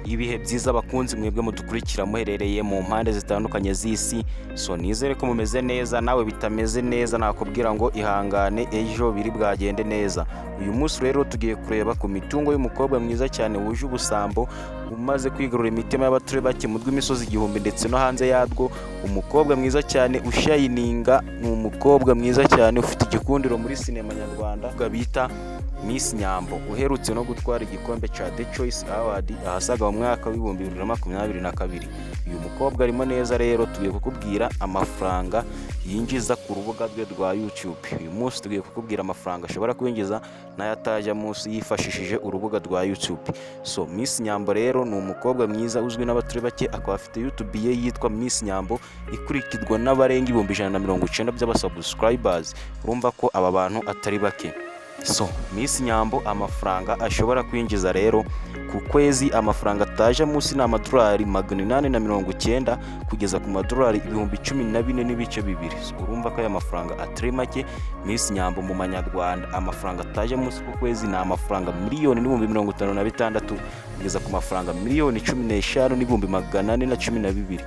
ibihe byiza bakunzi mwebwe mudukurikira muherereye mu mpande zitandukanye z'isi. So nizere ko mumeze neza, nawe bitameze neza nakubwira ngo ihangane ejo biri bwagende neza. Uyu munsi rero tugiye kureba ku mitungo y'umukobwa mwiza cyane wuje ubusambo, umaze kwigarura imitima y'abaturi bake mu rw'imisozi igihumbi ndetse no hanze yadwo. Umukobwa mwiza cyane ushayininga, ni umukobwa mwiza cyane ufite igikundiro muri sinema nyarwanda bita Miss Nyambo, uherutse no gutwara igikombe cya The Choice Award ahasaga mu mwaka w'ibihumbi 2022. Uyu mukobwa arimo neza rero, tugiye kukubwira amafaranga yinjiza ku rubuga rwe rwa YouTube. Uyu munsi tugiye kukubwira amafaranga ashobora kwinjiza n'ayataje munsi yifashishije urubuga rwa YouTube. So Miss Nyambo rero ni umukobwa mwiza uzwi n'abaturi bake, akaba afite YouTube ye yitwa Miss Nyambo, ikurikirwa n'abarenga 190 by'abasubscribers. Urumva ko aba bantu atari bake. So Miss Nyambo amafaranga ashobora kwinjiza rero ku kwezi, amafaranga ataje munsi ni amadolari 890 kugeza ku madolari 14,200. So urumva ko aya mafaranga atari make. Miss Nyambo mu manyarwanda amafaranga ataje munsi ku kwezi ni amafaranga 1,56,000 kugeza ku mafaranga 15,412.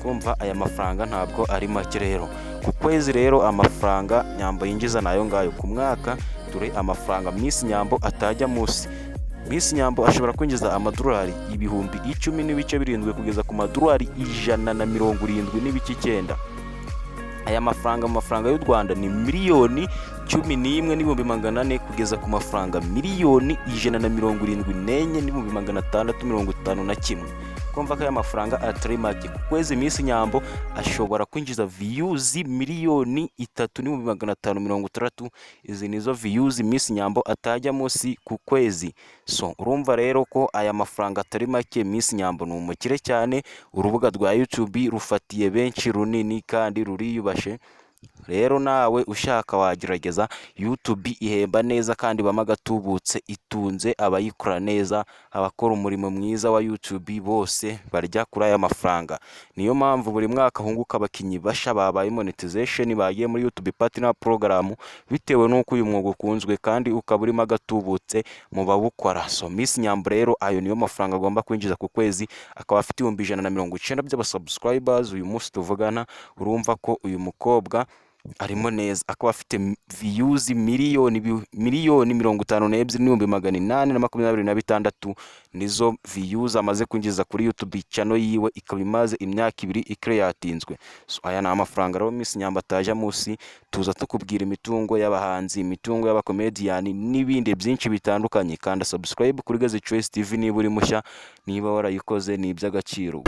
Kumva aya mafaranga ntabwo ari make rero. Ku kwezi rero amafaranga Nyambo yinjiza nayo ngayo. Ku mwaka dore amafaranga Miss Nyambo atajya munsi. Miss Nyambo ashobora kwinjiza amadolari 10,700 kugeza ku madolari 170,900. Aya mafaranga mu mafaranga y'u Rwanda ni 1,11,400 kugeza ku mafaranga 1,174,651. Kumva ko aya mafaranga atari make. Ku kwezi Miss Nyambo ashobora kwinjiza views 3,560,000. Izi nizo views Miss Nyambo atajya munsi ku kwezi. So urumva rero ko aya mafaranga atari make. Miss Nyambo ni umukire cyane, urubuga rwa YouTube rufatiye benshi runini kandi ruriyubashe. Rero nawe ushaka wagerageza, YouTube ihemba neza kandi bamagatubutse, itunze abayikora neza. Abakora umurimo mwiza wa YouTube bose barya kuri aya mafaranga. Niyo mpamvu buri mwaka hunguka abakinyi basha babaye monetization, bagiye muri YouTube Partner Program, bitewe n'uko uyu mwuga ukunzwe kandi ukaba urimo agatubutse mu babukora. So Miss Nyambo rero ayo niyo mafaranga agomba kwinjiza ku kwezi, akaba afite 190 by'abasubscribers. Uyu munsi tuvugana urumva ko uyu mukobwa arimo neza, akaba afite views 1,52,826. nizo views amaze kwinjiza kuri YouTube channel yiwe, ikaba imaze imyaka 2 ikreatinzwe. So aya ni amafaranga rero Miss Nyambo ataje munsi. Tuza tukubwira imitungo y'abahanzi, imitungo y'abakomedian n'ibindi byinshi bitandukanye. Kanda subscribe kuri Gazi Choice TV niba uri mushya, niba warayikoze ni iby'agaciro.